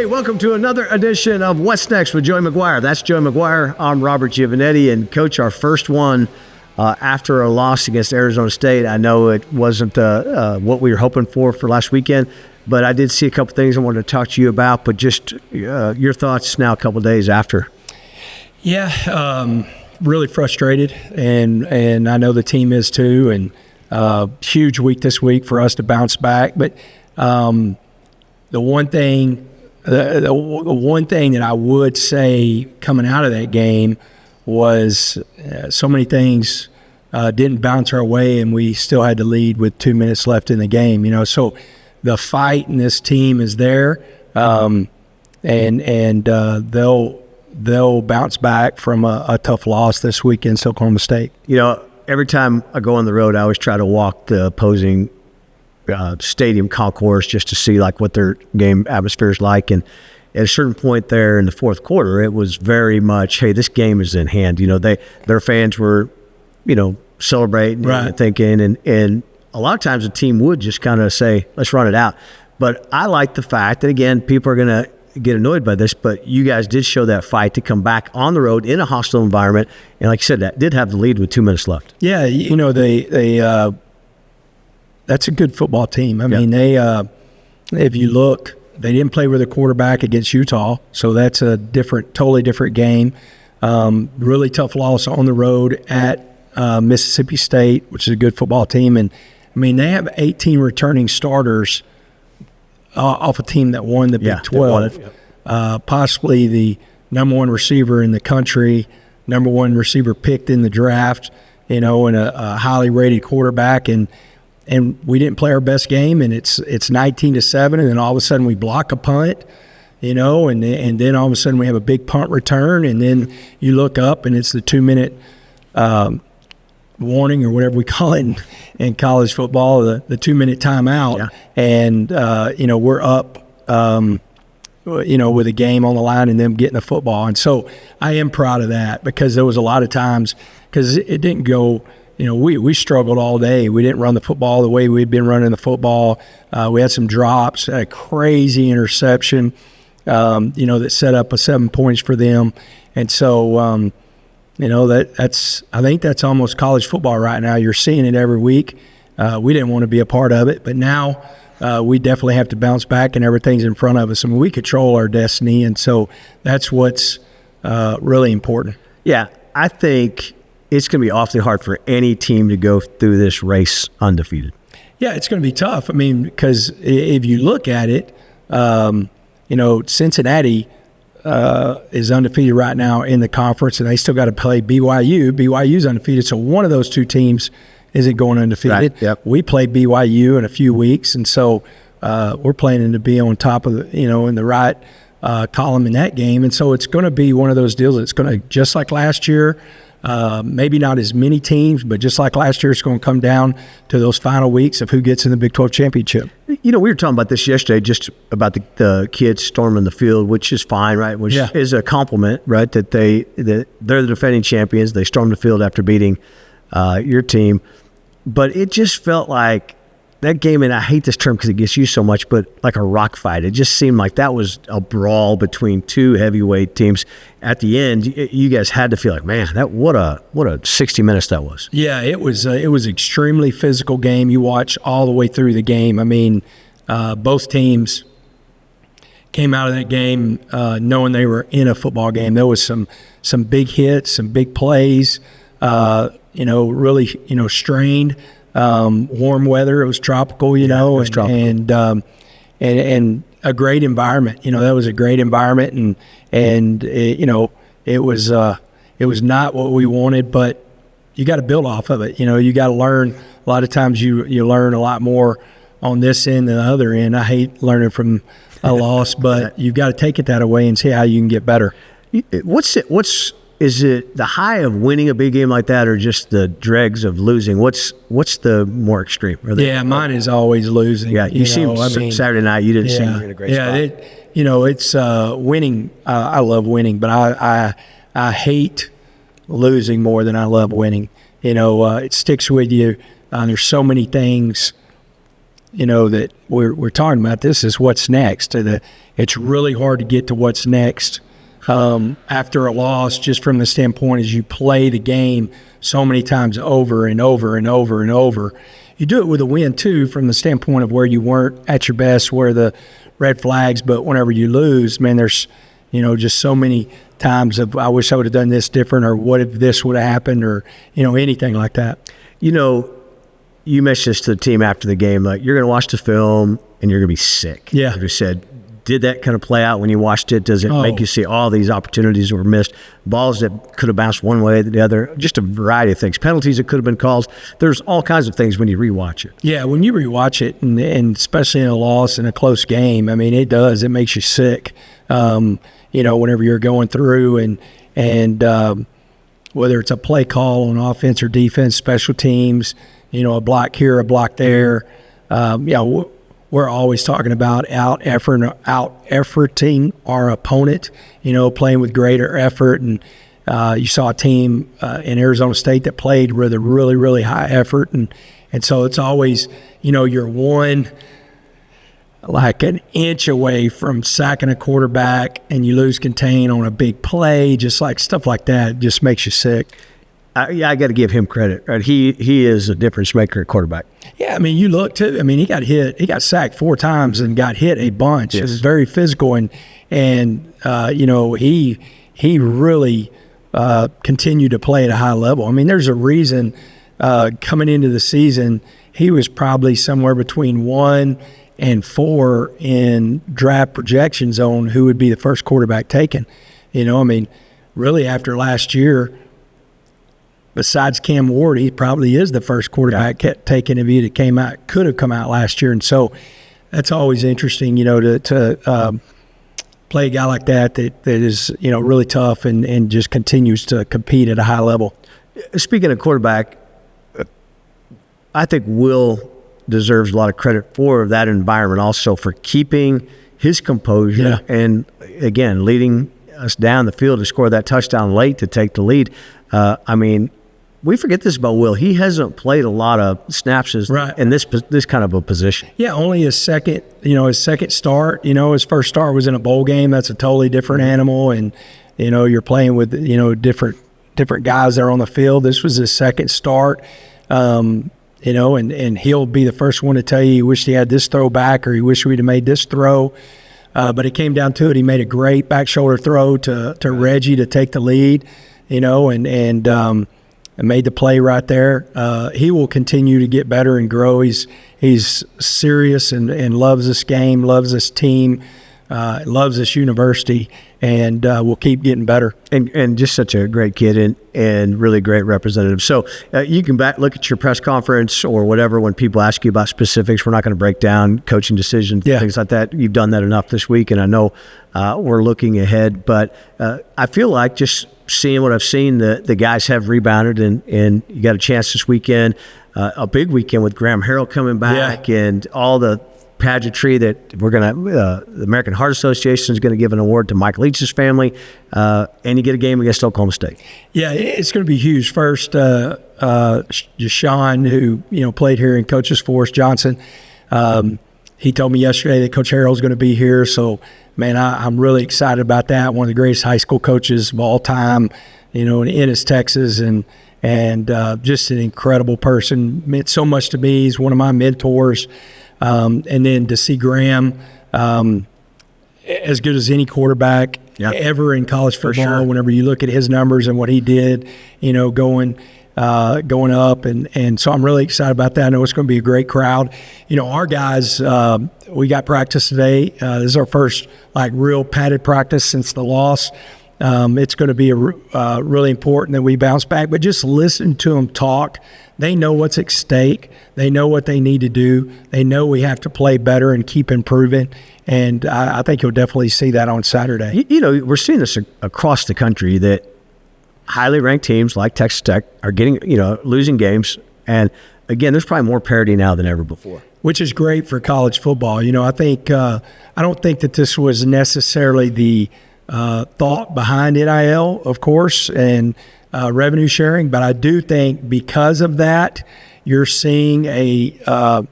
Hey, welcome to another edition of What's Next with Joey McGuire. That's Joey McGuire. I'm Robert Giovanetti. And, Coach, our first one after a loss against Arizona State. I know it wasn't what we were hoping for last weekend, but I did see a couple things I wanted to talk to you about. But just your thoughts now a couple days after. Yeah, really frustrated, and I know the team is too, and huge week this week for us to bounce back. But the one thing that I would say coming out of that game was so many things didn't bounce our way, and we still had to lead with 2 minutes left in the game. You know, so the fight in this team is there, and they'll bounce back from a tough loss this week in Oklahoma State. You know, every time I go on the road, I always try to walk the opposing stadium concourse just to see like what their game atmosphere is like. And at a certain point there in the fourth quarter, it was very much, hey, this game is in hand. You know, their fans were, celebrating right. and thinking, and a lot of times the team would just kind of say, let's run it out. But I like the fact that, again, people are going to get annoyed by this, but you guys did show that fight to come back on the road in a hostile environment. And like you said, that did have the lead with 2 minutes left. Yeah, they that's a good football team. I mean, they if you look, they didn't play with a quarterback against Utah, so that's a totally different game. Really tough loss on the road at Mississippi State, which is a good football team. And, I mean, they have 18 returning starters off a team that won the Big 12, possibly the number one receiver in the country, number one receiver picked in the draft, and a highly rated quarterback. And we didn't play our best game, and it's 19-7, and then all of a sudden we block a punt, and then all of a sudden we have a big punt return, and then you look up and it's the 2 minute warning or whatever we call it in college football, the 2 minute timeout, and we're up, with a game on the line and them getting the football. And so I am proud of that, because there was a lot of times, because it didn't go. We struggled all day. We didn't run the football the way we'd been running the football. We had some drops, had a crazy interception, that set up a 7 points for them. And so, I think that's almost college football right now. You're seeing it every week. We didn't want to be a part of it, but now we definitely have to bounce back, and everything's in front of us. I mean, we control our destiny, and so that's what's really important. Yeah, I think it's going to be awfully hard for any team to go through this race undefeated. Yeah, it's going to be tough. I mean, because if you look at it, Cincinnati is undefeated right now in the conference, and they still got to play BYU. BYU's undefeated, so one of those two teams isn't going undefeated. Right, yep. We play BYU in a few weeks, and so we're planning to be on top of in the right column in that game. And so it's going to be one of those deals that's going to, just like last year, maybe not as many teams, but just like last year, it's going to come down to those final weeks of who gets in the Big 12 championship. We were talking about this yesterday, just about the kids storming the field, which is fine, right? Which is a compliment, right? That they're the defending champions. They stormed the field after beating your team. But it just felt like that game, and I hate this term because it gets used so much, but like a rock fight. It just seemed like that was a brawl between two heavyweight teams. At the end, you guys had to feel like, man, what a 60 minutes that was. Yeah, it was extremely physical game. You watch all the way through the game. I mean, both teams came out of that game knowing they were in a football game. There was some big hits, some big plays. Really, strained. Warm weather. It was tropical, and a great environment. That was a great environment, and it was not what we wanted, but you got to build off of it. You got to learn. A lot of times you learn a lot more on this end than the other end. I hate learning from a loss, but you've got to take it that way and see how you can get better. Is it the high of winning a big game like that, or just the dregs of losing? What's the more extreme? Mine is always losing. Yeah, you seemed Saturday night. You didn't seem in a great spot. It's winning. I love winning, but I hate losing more than I love winning. It sticks with you. There's so many things that we're talking about this is what's next. It's really hard to get to what's next after a loss, just from the standpoint as you play the game so many times over and over and over and over. You do it with a win too, from the standpoint of where you weren't at your best, where the red flags. But whenever you lose, man, there's just so many times of I wish I would have done this different, or what if this would have happened, or anything like that. You mentioned this to the team after the game, like you're going to watch the film and you're going to be sick. Yeah. Like you said, did that kind of play out when you watched it? Does it make you see all these opportunities that were missed, balls that could have bounced one way or the other, just a variety of things, penalties that could have been called? There's all kinds of things when you rewatch it. Yeah, when you rewatch it, and especially in a loss in a close game, I mean, it makes you sick. Whenever you're going through and whether it's a play call on offense or defense, special teams, a block here, a block there. We're always talking about out-efforting our opponent, playing with greater effort. And you saw a team in Arizona State that played with a really, really high effort. And so it's always, you're one, like an inch away from sacking a quarterback, and you lose contain on a big play, just like stuff like that just makes you sick. I got to give him credit, right? He is a difference maker at quarterback. Yeah, I mean, you look too. I mean, he got sacked 4 times and got hit a bunch. Yes. It was very physical, and he really continued to play at a high level. I mean, there's a reason coming into the season he was probably somewhere between 1 and 4 in draft projections on who would be the first quarterback taken. Really after last year, besides Cam Ward, he probably is the first quarterback taken of you that could have come out last year. And so that's always interesting, to play a guy like that is, really tough and just continues to compete at a high level. Speaking of quarterback, I think Will deserves a lot of credit for that environment also, for keeping his composure and, again, leading us down the field to score that touchdown late to take the lead. We forget this about Will. He hasn't played a lot of snaps in this kind of a position. Yeah, only his second start. His first start was in a bowl game. That's a totally different animal, and you're playing with different guys that are on the field. This was his second start. And he'll be the first one to tell you he wished he had this throw back, or he wished we'd have made this throw. But it came down to it. He made a great back shoulder throw to Reggie to take the lead, and made the play right there. He will continue to get better and grow. He's serious and loves this game, loves this team, loves this university, and will keep getting better. And just such a great kid and really great representative. So you can look at your press conference or whatever when people ask you about specifics. We're not going to break down coaching decisions, things like that. You've done that enough this week, and I know we're looking ahead. But I feel like just seeing what I've seen, the guys have rebounded, and you got a chance this weekend, a big weekend with Graham Harrell coming back and all the pageantry that we're going to, the American Heart Association is going to give an award to Mike Leach's family, and you get a game against Oklahoma State. Yeah, it's going to be huge. First, Deshaun, who played here and coaches for us, Johnson, he told me yesterday that Coach Harrell's going to be here. So, man, I'm really excited about that. One of the greatest high school coaches of all time, in Ennis, Texas, and just an incredible person. Meant so much to me. He's one of my mentors. And then to see Graham, as good as any quarterback ever in college football, whenever you look at his numbers and what he did, going up. And so I'm really excited about that. I know it's going to be a great crowd. Our guys, we got practice today. This is our first real padded practice since the loss. It's going to be really important that we bounce back, but just listen to them talk. They know what's at stake. They know what they need to do. They know we have to play better and keep improving. And I think you'll definitely see that on Saturday. We're seeing this across the country, that highly ranked teams like Texas Tech are getting, losing games. And again, there's probably more parity now than ever before, which is great for college football. I think I don't think that this was necessarily the thought behind NIL, of course, and revenue sharing, but I do think because of that, you're seeing a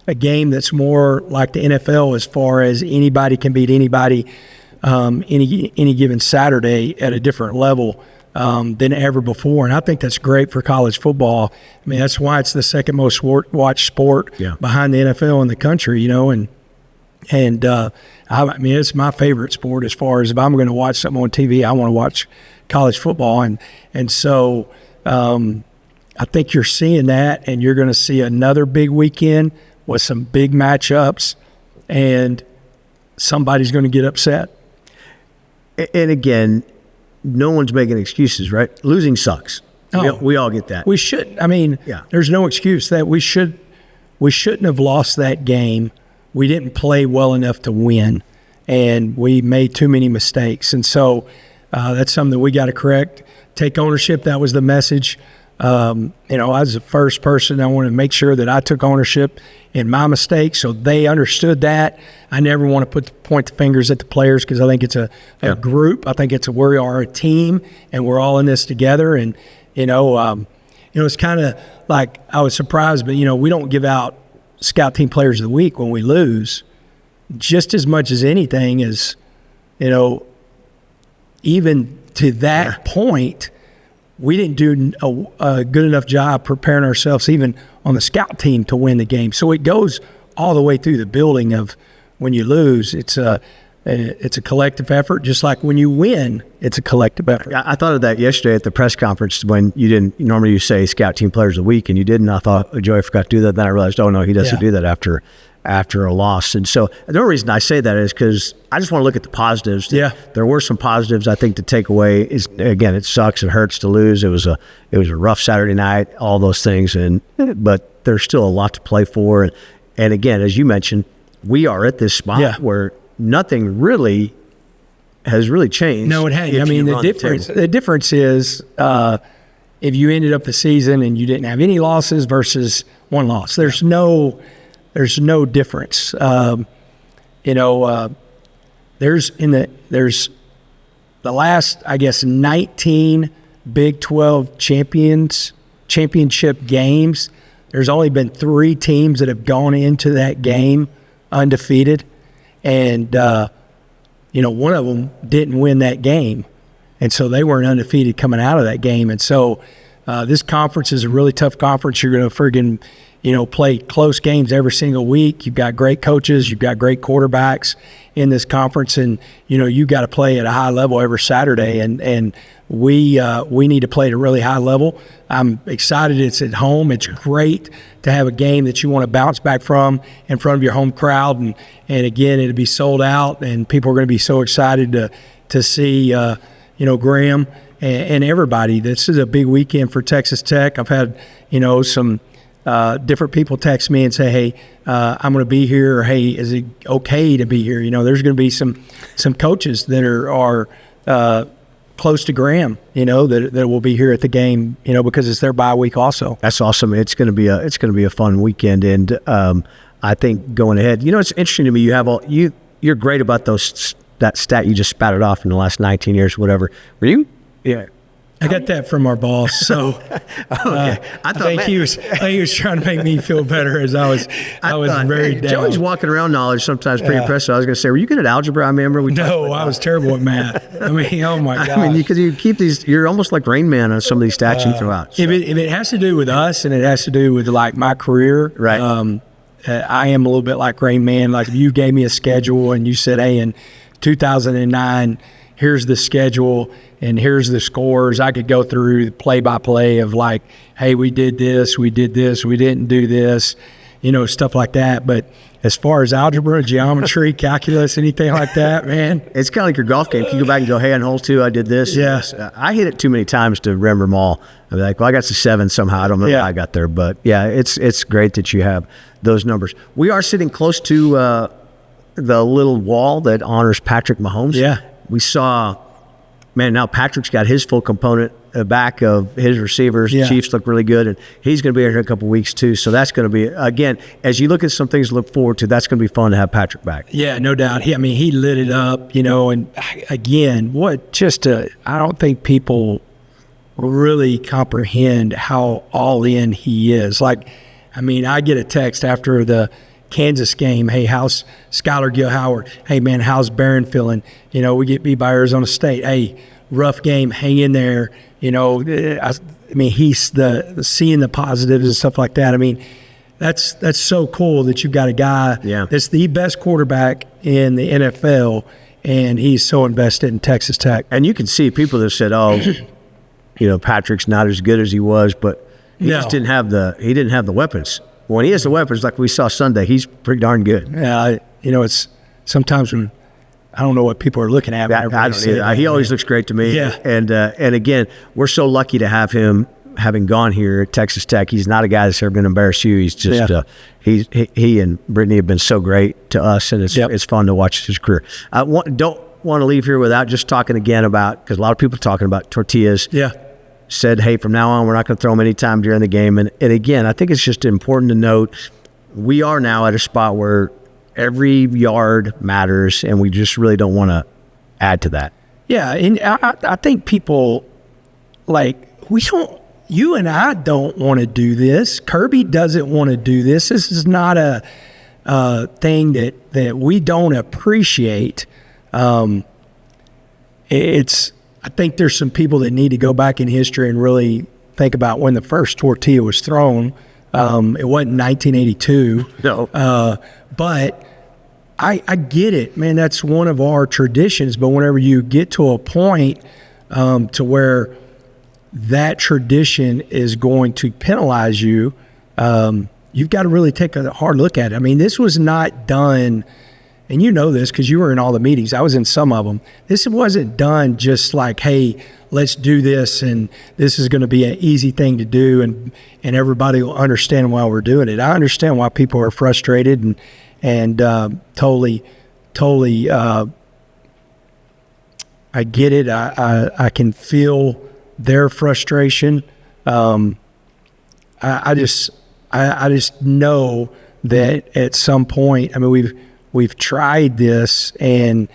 a game that's more like the NFL as far as anybody can beat anybody any given Saturday at a different level than ever before. And I think that's great for college football. I mean, that's why it's the second most watched sport behind the NFL in the country, and I mean, it's my favorite sport as far as if I'm going to watch something on TV, I want to watch college football. And so I think you're seeing that, and you're going to see another big weekend with some big matchups, and somebody's going to get upset. And again, no one's making excuses, right? Losing sucks. We all get that. We shouldn't. I mean, there's no excuse that we shouldn't have lost that game. We didn't play well enough to win, and we made too many mistakes. And so that's something that we got to correct. Take ownership. That was the message. I was the first person. I wanted to make sure that I took ownership in my mistakes, so they understood that. I never want to point the fingers at the players, because I think it's a group. I think we are a team, and we're all in this together. And it's kind of like, I was surprised, but we don't give out Scout Team Players of the Week when we lose, just as much as anything. As even to that point, we didn't do a good enough job preparing ourselves even on the scout team to win the game. So it goes all the way through the building of when you lose, it's a collective effort, just like when you win, it's a collective effort. I thought of that yesterday at the press conference when you didn't, normally you say Scout Team Players of the Week, and you didn't. I thought, Joey forgot to do that. Then I realized, oh no, he doesn't do that after a loss. And so the only reason I say that is because I just want to look at the positives. Yeah. There were some positives I think to take away. Is, again, it sucks, it hurts to lose. It was a rough Saturday night, all those things, but there's still a lot to play for. And again, as you mentioned, we are at this spot where nothing really has really changed. No, it hasn't. I mean, the difference is if you ended up the season and you didn't have any losses versus one loss. There's no difference. There's the last, I guess, 19 Big 12 championship games. There's only been 3 teams that have gone into that game undefeated, and one of them didn't win that game, and so they weren't undefeated coming out of that game. And so this conference is a really tough conference. You're going to friggin' play close games every single week. You've got great coaches. You've got great quarterbacks in this conference, and you got to play at a high level every Saturday. And we need to play at a really high level. I'm excited. It's at home. It's great to have a game that you want to bounce back from in front of your home crowd. And again, it'll be sold out, and people are going to be so excited to see Graham and everybody. This is a big weekend for Texas Tech. I've had some different people text me and say, hey, I'm going to be here, or hey, is it okay to be here? There's going to be some coaches that are close to Graham, that will be here at the game, because it's their bye week also. That's awesome. It's going to be a fun weekend. And I think going ahead, it's interesting to me. You're great about that stat you just spouted off in the last 19 years, whatever. Were you? Yeah. I got that from our boss, so okay. I think he was trying to make me feel better as I was very down. Joey's walking around knowledge sometimes pretty impressive. I was going to say, were you good at algebra? I remember I was terrible at math. I mean, oh my gosh. I mean, because you keep these, you're almost like Rain Man on some of these stats you throw out. So. If it has to do with us, and it has to do with like my career, right? I am a little bit like Rain Man. Like if you gave me a schedule and you said, hey, in 2009, here's the schedule and here's the scores, I could go through the play-by-play of like, hey, we did this, we didn't do this, stuff like that. But as far as algebra, geometry, calculus, anything like that, man. It's kind of like your golf game. You go back and go, hey, on hole 2, I did this. Yes. I hit it too many times to remember them all. I'm like, well, I got to 7 somehow. I don't know how I got there. But, yeah, it's great that you have those numbers. We are sitting close to the little wall that honors Patrick Mahomes. Yeah. We saw, now Patrick's got his full component back of his receivers. Yeah. The Chiefs look really good, and he's going to be here in a couple of weeks too. So that's going to be, again, as you look at some things to look forward to, that's going to be fun to have Patrick back. Yeah, no doubt. He lit it up, and again, I don't think people really comprehend how all in he is. Like, I get a text after Kansas game, hey, how's Skylar Gill-Howard? Hey, man, how's Barron feeling? We get beat by Arizona State. Hey, rough game, hang in there. I mean, he's seeing the positives and stuff like that. I mean, that's so cool that you've got a guy that's the best quarterback in the NFL, and he's so invested in Texas Tech. And you can see people that said, "Oh, Patrick's not as good as he was," but he just didn't have the weapons. When he has the weapons, like we saw Sunday, he's pretty darn good. Yeah, it's sometimes when I don't know what people are looking at. I don't either. He always looks great to me. Yeah. And again, we're so lucky to have him having gone here at Texas Tech. He's not a guy that's ever going to embarrass you. He's just he and Brittany have been so great to us, and it's fun to watch his career. I don't want to leave here without just talking again about, because a lot of people are talking about Tortillas. Yeah. Said, hey, from now on, we're not going to throw him any time during the game. And again, I think it's just important to note we are now at a spot where every yard matters, and we just really don't want to add to that. Yeah, and I think people, you and I don't want to do this. Kirby doesn't want to do this. This is not a thing that we don't appreciate. I think there's some people that need to go back in history and really think about when the first tortilla was thrown. It wasn't 1982. No. But I get it, man. That's one of our traditions. But whenever you get to a point to where that tradition is going to penalize you, you've got to really take a hard look at it. I mean, this was not done, and you know this because you were in all the meetings. I was in some of them. This wasn't done just like, hey, let's do this, and this is going to be an easy thing to do, and everybody will understand why we're doing it. I understand why people are frustrated and totally I get it. I can feel their frustration. I just know that at some point, I mean, we've tried this, and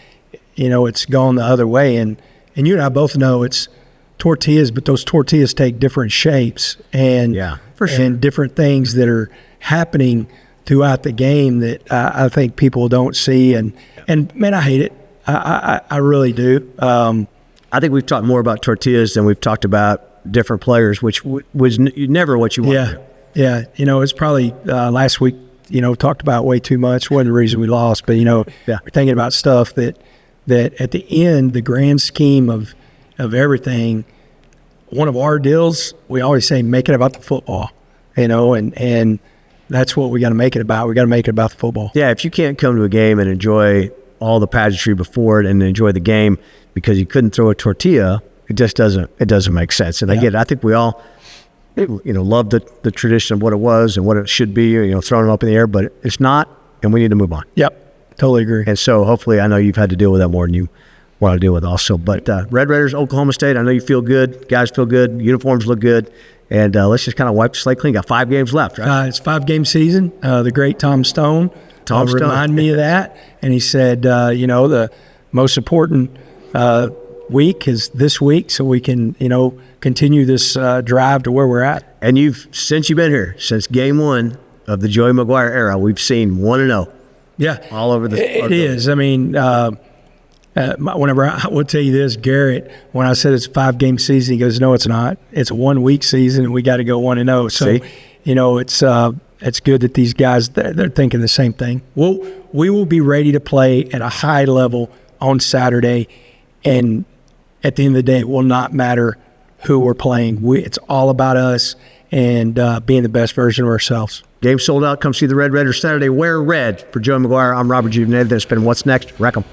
it's gone the other way, and you and I both know it's tortillas, but those tortillas take different shapes and for sure. and different things that are happening throughout the game that I think people don't see, and man, I hate it. I really do. I think we've talked more about tortillas than we've talked about different players, which was never what you wanted. Yeah. It's probably last week, talked about way too much. Wasn't the reason we lost, but, we're thinking about stuff that at the end, the grand scheme of everything, one of our deals, we always say, make it about the football, and that's what we got to make it about. We got to make it about the football. Yeah, if you can't come to a game and enjoy all the pageantry before it and enjoy the game because you couldn't throw a tortilla, it just doesn't make sense. And again, I think we all love the tradition of what it was and what it should be, throwing them up in the air, but it's not, and we need to move on. Yep, totally agree. And so hopefully, I know you've had to deal with that more than you want to deal with also. But Red Raiders, Oklahoma State, I know you feel good. Guys feel good. Uniforms look good. And let's just kind of wipe the slate clean. Got 5 games left, right? It's 5-game season. The great Tom Stone reminded me of that. And he said, the most important week is this week, so we can, continue this drive to where we're at. And since you've been here, since game 1 of the Joey McGuire era, we've seen 1-0. Yeah. All over the It is. I mean, whenever I will tell you this, Garrett, when I said it's a 5-game season, he goes, no, it's not. It's a 1-week season, and we got to go 1-0. So, it's good that these guys, they're thinking the same thing. We will be ready to play at a high level on Saturday, and at the end of the day, it will not matter who we're playing. It's all about us and being the best version of ourselves. Game sold out. Come see the Red Raiders Saturday. Wear red. For Joey McGuire, I'm Robert Juvenile. That's been What's Next. Wreck 'em.